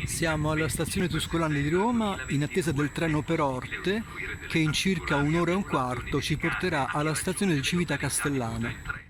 Siamo alla stazione Tuscolana di Roma in attesa del treno per Orte che in circa un'ora e un quarto ci porterà alla stazione di Civita Castellana.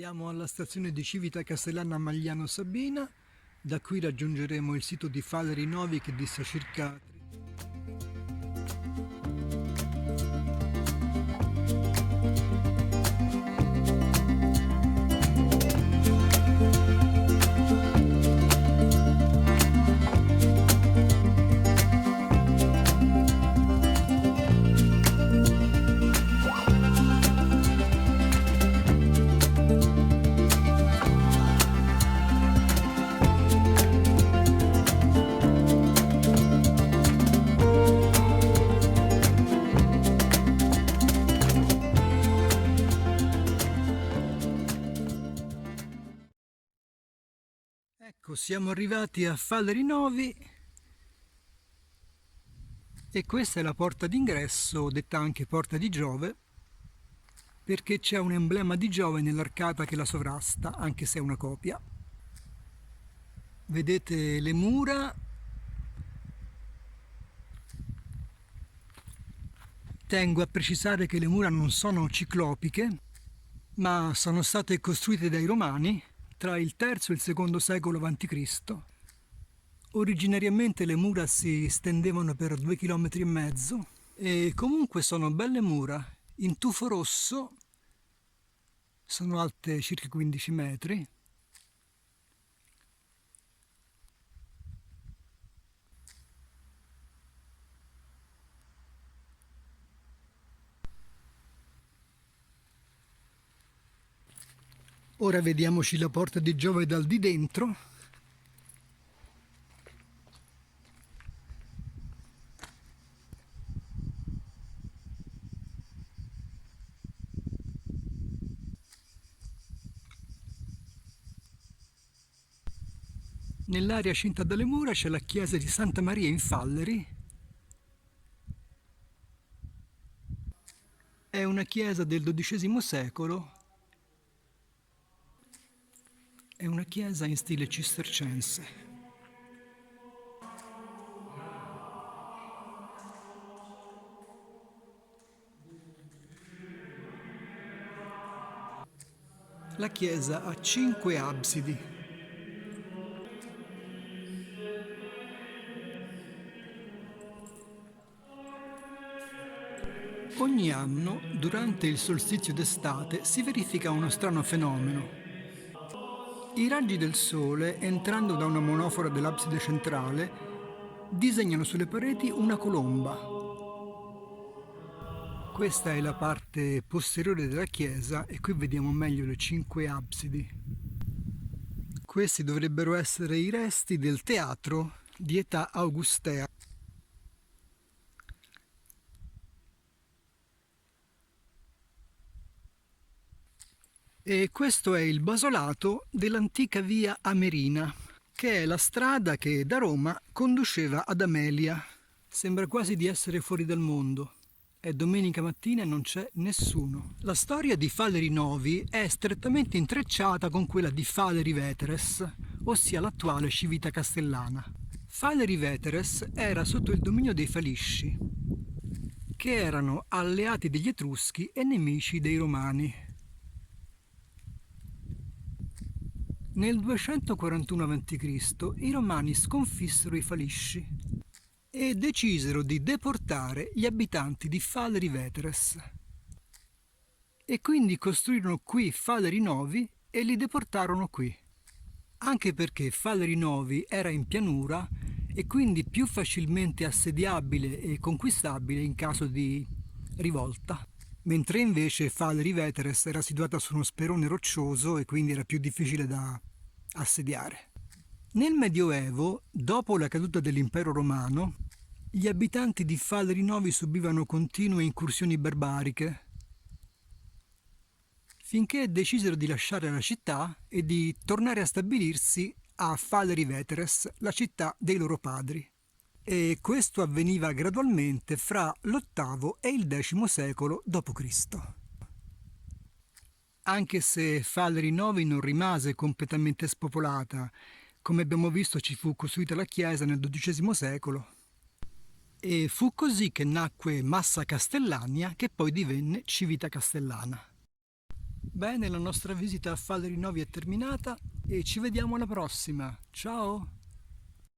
Siamo alla stazione di Civita Castellana Magliano Sabina, da qui raggiungeremo il sito di Faleri Novi che dista circa Ecco, siamo arrivati a Faleri Novi e questa è la porta d'ingresso, detta anche porta di Giove, perché c'è un emblema di Giove nell'arcata che la sovrasta, anche se è una copia. Vedete le mura. Tengo a precisare che le mura non sono ciclopiche, ma sono state costruite dai Romani tra il III e il II secolo a.C. Originariamente le mura si stendevano per 2,5 km e comunque sono belle mura, in tufo rosso, sono alte circa 15 metri. Ora vediamoci la porta di Giove dal di dentro. Nell'area cinta dalle mura c'è la chiesa di Santa Maria in Falleri. È una chiesa del XII secolo. È una chiesa in stile cistercense. La chiesa ha 5 absidi. Ogni anno, durante il solstizio d'estate, si verifica uno strano fenomeno. I raggi del sole, entrando da una monofora dell'abside centrale, disegnano sulle pareti una colomba. Questa è la parte posteriore della chiesa e qui vediamo meglio le 5 absidi. Questi dovrebbero essere i resti del teatro di età augustea. E questo è il basolato dell'antica via Amerina, che è la strada che da Roma conduceva ad Amelia. Sembra quasi di essere fuori dal mondo. È domenica mattina e non c'è nessuno. La storia di Faleri Novi è strettamente intrecciata con quella di Faleri Veteres, ossia l'attuale Civita Castellana. Faleri Veteres era sotto il dominio dei Falisci, che erano alleati degli Etruschi e nemici dei Romani. Nel 241 a.C. i Romani sconfissero i Falisci e decisero di deportare gli abitanti di Faleri Veteres. E quindi costruirono qui Faleri Novi e li deportarono qui. anche perché Falery Novi era in pianura e quindi più facilmente assediabile e conquistabile in caso di rivolta, mentre invece Falery Veteres era situata su uno sperone roccioso e quindi era più difficile da assediare. Nel Medioevo, dopo la caduta dell'Impero Romano, gli abitanti di Falery Novi subivano continue incursioni barbariche, finché decisero di lasciare la città e di tornare a stabilirsi a Falery Veteres, la città dei loro padri. E questo avveniva gradualmente fra l'VIII e il X secolo d.C. Anche se Falery Novi non rimase completamente spopolata, come abbiamo visto ci fu costruita la chiesa nel XII secolo, e fu così che nacque Massa Castellania, che poi divenne Civita Castellana. Bene, la nostra visita a Falery Novi è terminata e ci vediamo alla prossima. Ciao!